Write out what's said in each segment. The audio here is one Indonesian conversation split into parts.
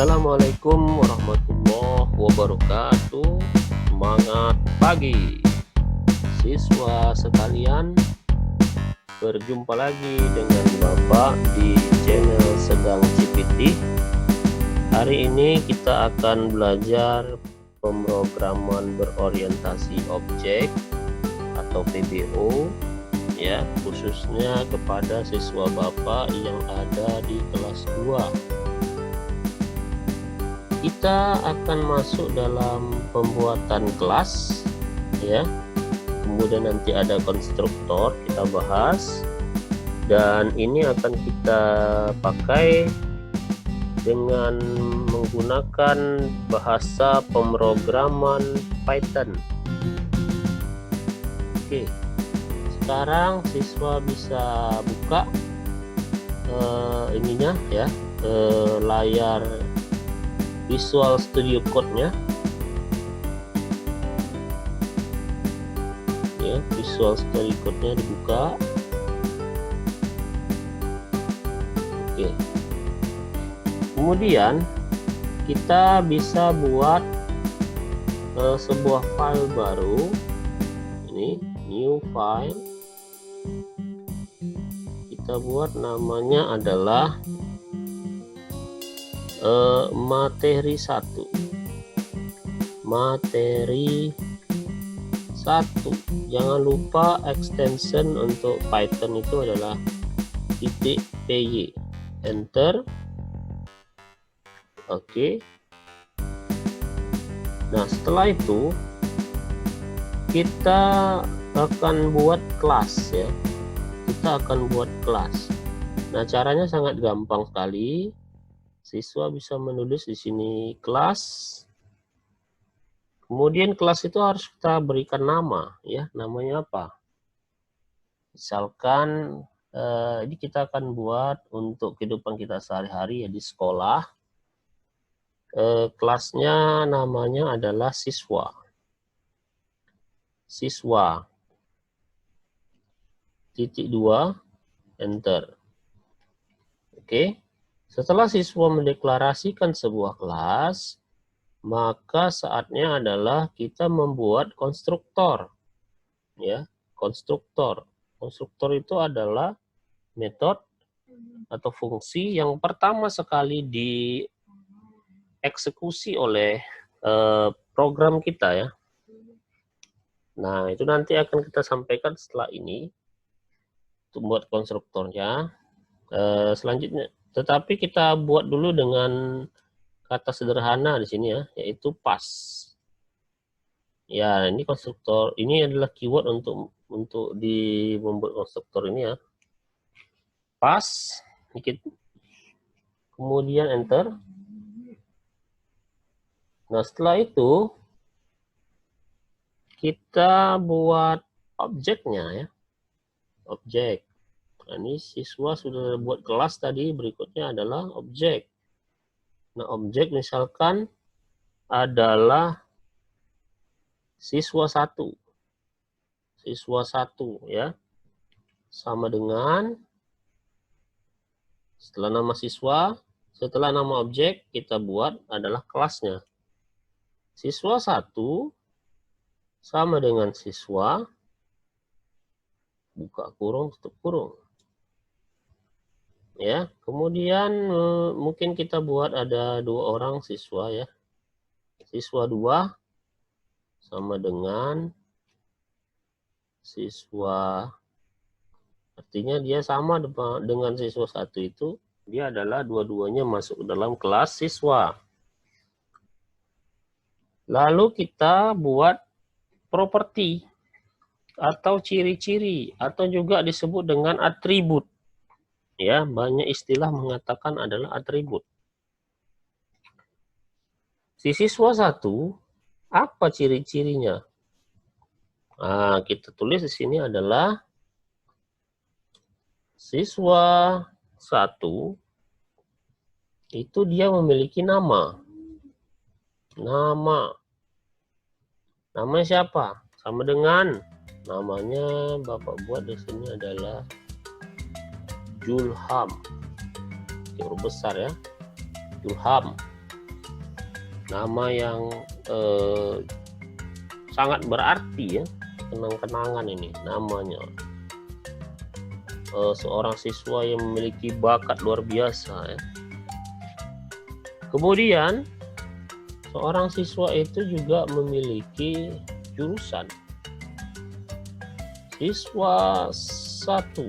Assalamualaikum warahmatullahi wabarakatuh. Semangat pagi siswa sekalian, berjumpa lagi dengan Bapak di channel Sedang CPT. Hari ini kita akan belajar pemrograman berorientasi objek atau PBO ya, khususnya kepada siswa Bapak yang ada di kelas 2. Kita akan masuk dalam pembuatan kelas ya, kemudian nanti ada konstruktor kita bahas, dan ini akan kita pakai dengan menggunakan bahasa pemrograman Python. Oke, sekarang siswa bisa buka ininya ya, layar Visual Studio Code-nya ya, Visual Studio Code-nya dibuka. Oke, kemudian kita bisa buat sebuah file baru. Ini new file, kita buat namanya adalah materi 1. Jangan lupa extension untuk Python itu adalah .py. Enter. Oke. Nah, setelah itu kita akan buat kelas ya. Kita akan buat kelas. Nah, caranya sangat gampang sekali. Siswa bisa menulis di sini kelas. Kemudian kelas itu harus kita berikan nama ya. Namanya apa? Misalkan ini kita akan buat untuk kehidupan kita sehari-hari ya, di sekolah. Kelasnya namanya adalah siswa. Siswa. .2. Enter. Oke. Setelah siswa mendeklarasikan sebuah kelas, maka saatnya adalah kita membuat konstruktor. Ya, konstruktor. Konstruktor itu adalah metode atau fungsi yang pertama sekali dieksekusi oleh program kita ya. Nah, itu nanti akan kita sampaikan setelah ini untuk buat konstruktornya. Selanjutnya, tetapi kita buat dulu dengan kata sederhana di sini ya, yaitu pas. Ya, ini konstruktor, ini adalah keyword untuk membuat konstruktor ini ya. Pas, dikit. Kemudian enter. Nah, setelah itu kita buat objeknya ya. Objek. Nah, ini siswa sudah buat kelas tadi, berikutnya adalah objek. Nah, objek misalkan adalah siswa 1. Siswa 1 ya. Sama dengan setelah nama siswa, setelah nama objek kita buat adalah kelasnya. Siswa 1 sama dengan siswa, buka kurung, tutup kurung. Ya, kemudian mungkin kita buat ada 2 orang siswa ya. Siswa 2 sama dengan siswa, artinya dia sama dengan siswa 1 itu, dia adalah dua-duanya masuk ke dalam kelas siswa. Lalu kita buat properti atau ciri-ciri atau juga disebut dengan atribut. Ya, banyak istilah mengatakan adalah atribut. Si siswa 1, apa ciri-cirinya? Nah, kita tulis di sini adalah siswa 1 itu dia memiliki nama. Namanya siapa? Sama dengan namanya Bapak buat di sini adalah Julham. Huruf besar ya. Julham. nama yang sangat berarti ya, kenang-kenangan ini namanya. Seorang siswa yang memiliki bakat luar biasa ya. Kemudian seorang siswa itu juga memiliki jurusan. Siswa 1,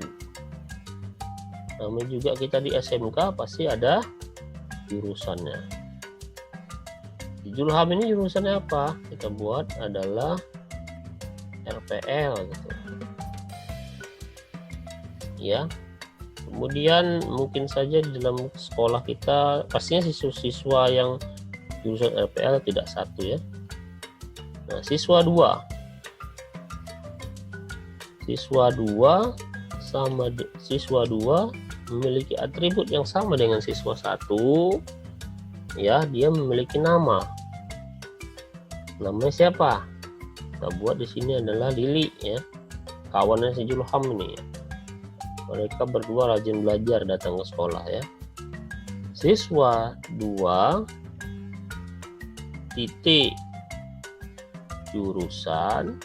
namanya juga kita di SMK pasti ada jurusannya. Di Julham ini jurusannya apa? Kita buat adalah RPL gitu. Ya. Kemudian mungkin saja di dalam sekolah kita pastinya siswa-siswa yang jurusan RPL tidak satu ya. Nah, siswa 2 sama siswa 2 memiliki atribut yang sama dengan siswa 1 ya, dia memiliki nama. Namanya siapa? Kita buat di sini adalah Lili ya. Kawannya si Julham ini ya. Mereka berdua rajin belajar datang ke sekolah ya. Siswa 2 titik jurusan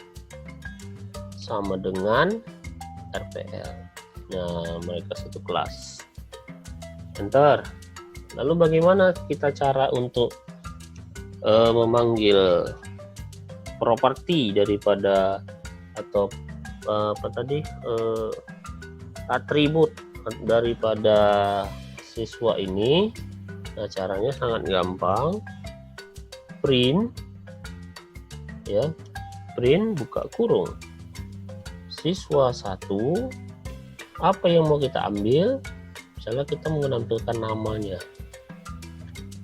sama dengan RPL. Nah, mereka satu kelas. Enter. Lalu bagaimana kita cara untuk memanggil properti daripada atau atribut daripada siswa ini? Nah, caranya sangat gampang. Print ya, print buka kurung siswa 1, apa yang mau kita ambil, misalnya kita mau menampilkan namanya,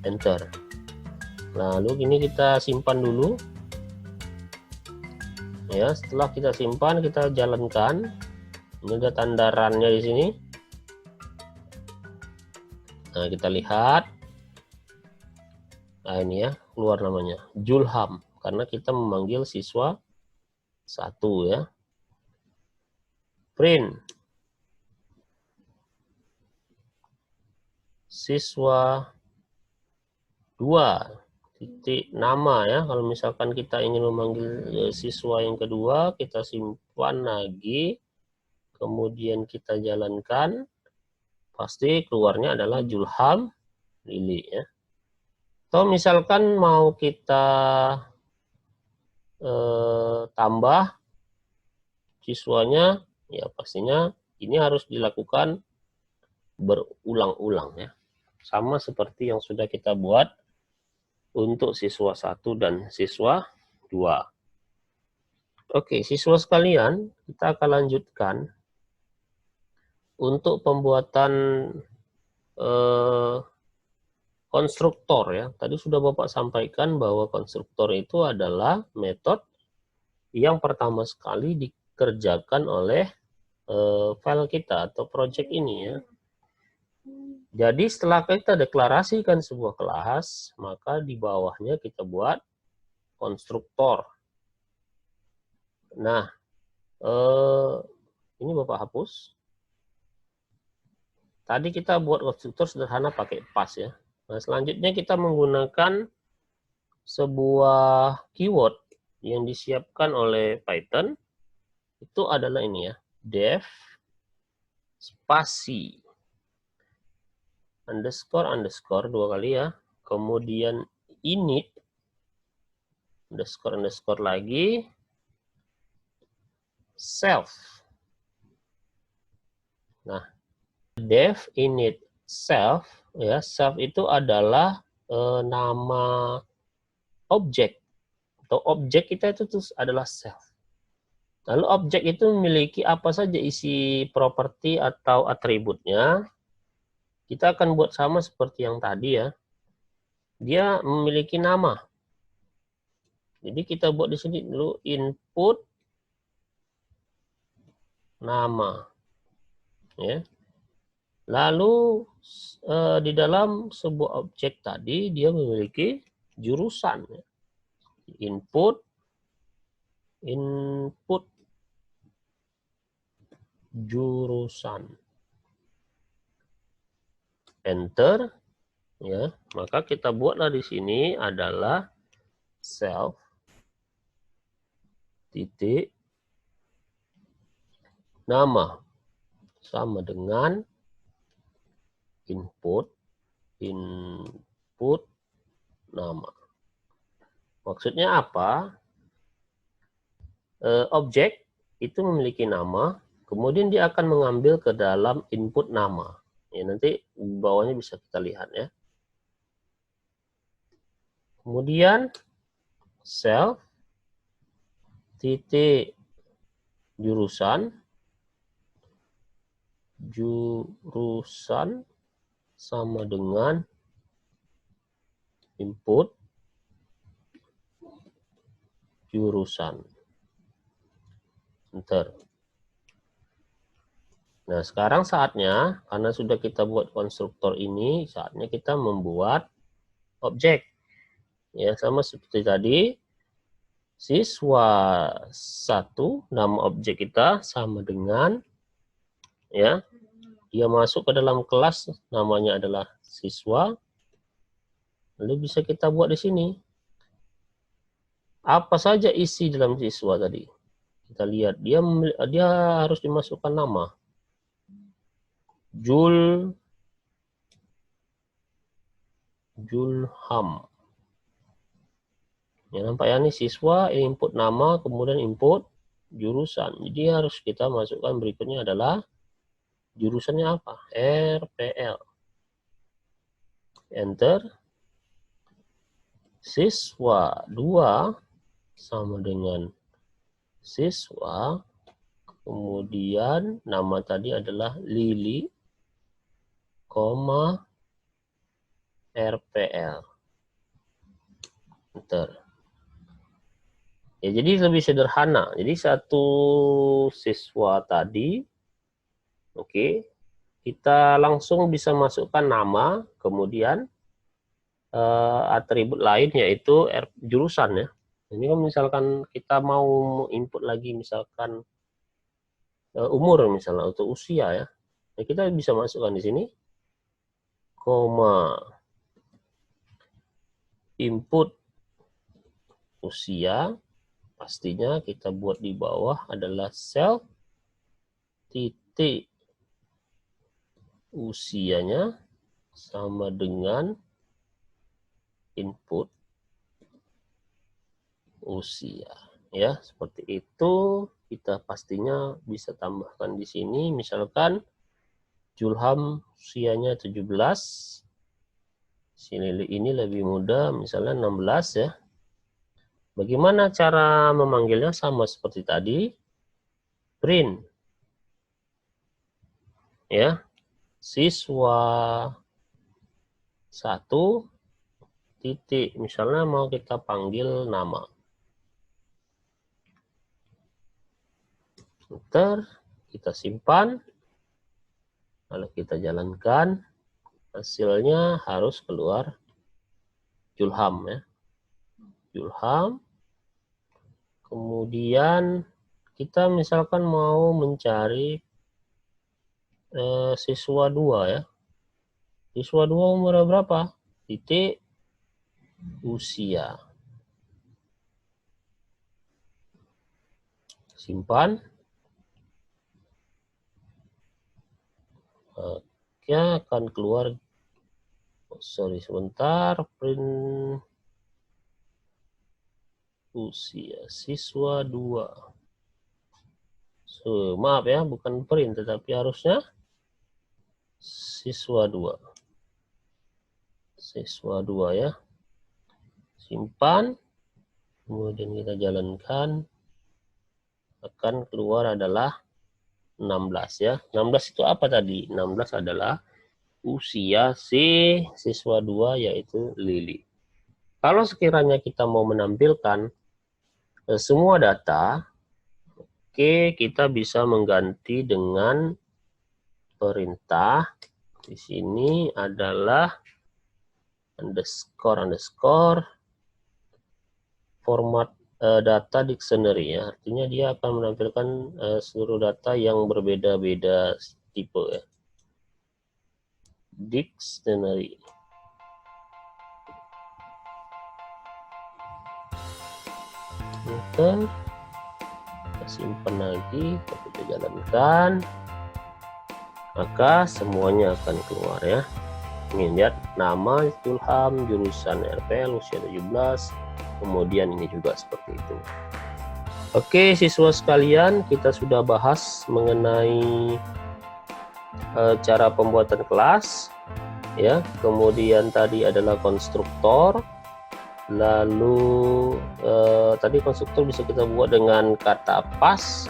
enter. Lalu ini kita simpan dulu ya. Setelah kita simpan, kita jalankan. Ini ada tanda run-nya di sini. Nah, kita lihat. Nah, ini ya, keluar namanya Julham karena kita memanggil siswa 1 ya. Print siswa 2 titik nama ya. Kalau misalkan kita ingin memanggil siswa yang kedua, kita simpan lagi, kemudian kita jalankan, pasti keluarnya adalah Julham Lili ya. Atau misalkan mau kita tambah siswanya, ya pastinya ini harus dilakukan berulang-ulang ya. Sama seperti yang sudah kita buat untuk siswa 1 dan siswa 2. Oke, siswa sekalian, kita akan lanjutkan untuk pembuatan konstruktor ya. Tadi sudah Bapak sampaikan bahwa konstruktor itu adalah metode yang pertama sekali dikerjakan oleh file kita atau project ini ya. Jadi setelah kita deklarasikan sebuah kelas, maka di bawahnya kita buat konstruktor. Nah, ini Bapak hapus. Tadi kita buat konstruktor sederhana pakai pas ya. Nah, selanjutnya kita menggunakan sebuah keyword yang disiapkan oleh Python. Itu adalah ini ya, def spasi underscore 2 kali ya, kemudian init underscore lagi self. Nah, def init self ya, self itu adalah nama objek atau objek kita itu adalah self. Lalu objek itu memiliki apa saja isi properti atau atributnya. Kita akan buat sama seperti yang tadi ya. Dia memiliki nama. Jadi kita buat di sini dulu input nama. Ya. Lalu di dalam sebuah objek tadi dia memiliki jurusan. Ya. Input jurusan. Enter. ya, maka kita buatlah di sini adalah self titik nama sama dengan input nama. Maksudnya apa? Objek itu memiliki nama, kemudian dia akan mengambil ke dalam input nama. Ya, nanti bawahnya bisa kita lihat ya. Kemudian self titik jurusan sama dengan input jurusan. Enter. Nah, sekarang saatnya, karena sudah kita buat konstruktor ini, saatnya kita membuat objek. Ya, sama seperti tadi, siswa 1, nama objek kita sama dengan, ya, dia masuk ke dalam kelas, namanya adalah siswa, lalu bisa kita buat di sini. Apa saja isi dalam siswa tadi? Kita lihat, dia harus dimasukkan nama. Julham. Ya, nampak ya, ini siswa, input nama, kemudian input jurusan. Jadi harus kita masukkan berikutnya adalah jurusannya apa? RPL. Enter. Siswa 2 sama dengan siswa, kemudian nama tadi adalah Lili, RPL. Enter. Ya, jadi lebih sederhana. Jadi satu siswa tadi, oke, kita langsung bisa masukkan nama, kemudian atribut lain yaitu jurusan ya. Ini kan misalkan kita mau input lagi misalkan umur misalnya atau usia ya. Nah, kita bisa masukkan di sini koma input usia, pastinya kita buat di bawah adalah self titik usianya sama dengan input usia ya, seperti itu. Kita pastinya bisa tambahkan di sini misalkan Julham usianya 17, si Lili ini lebih muda misalnya 16 ya. Bagaimana cara memanggilnya? Sama seperti tadi, print ya, siswa 1 titik, misalnya mau kita panggil nama. Enter, kita simpan, lalu kita jalankan, hasilnya harus keluar Julham ya. Julham, kemudian kita misalkan mau mencari siswa 2 ya. Siswa 2 umur berapa? Titik usia. Simpan. Oke, akan keluar. Sorry, sebentar. Print usia siswa 2. So, maaf ya, bukan print, tetapi harusnya siswa 2. Siswa 2 ya. Simpan. Kemudian kita jalankan. Akan keluar adalah 16 ya. 16 itu apa tadi? 16 adalah usia si siswa 2 yaitu Lili. Kalau sekiranya kita mau menampilkan semua data, oke, kita bisa mengganti dengan perintah. Di sini adalah underscore format data dictionary ya. Artinya dia akan menampilkan seluruh data yang berbeda-beda tipe ya. Dictionary. enter, kita simpan lagi, kita jalankan, maka semuanya akan keluar ya. Ini lihat nama Zulham, jurusan RPL, usia 17, kemudian ini juga seperti itu. Oke siswa sekalian, kita sudah bahas mengenai cara pembuatan kelas ya, kemudian tadi adalah konstruktor, lalu tadi konstruktor bisa kita buat dengan kata pas,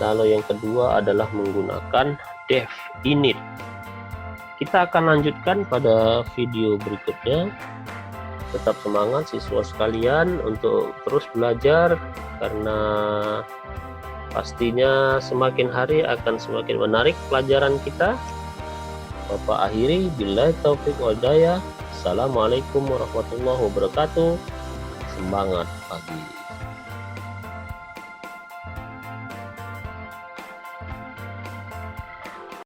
lalu yang kedua adalah menggunakan def init. Kita akan lanjutkan pada video berikutnya. Tetap semangat siswa sekalian untuk terus belajar, karena pastinya semakin hari akan semakin menarik pelajaran kita. Bapak akhiri, billahi taufik wal hidayah. Assalamualaikum warahmatullahi wabarakatuh. Semangat pagi.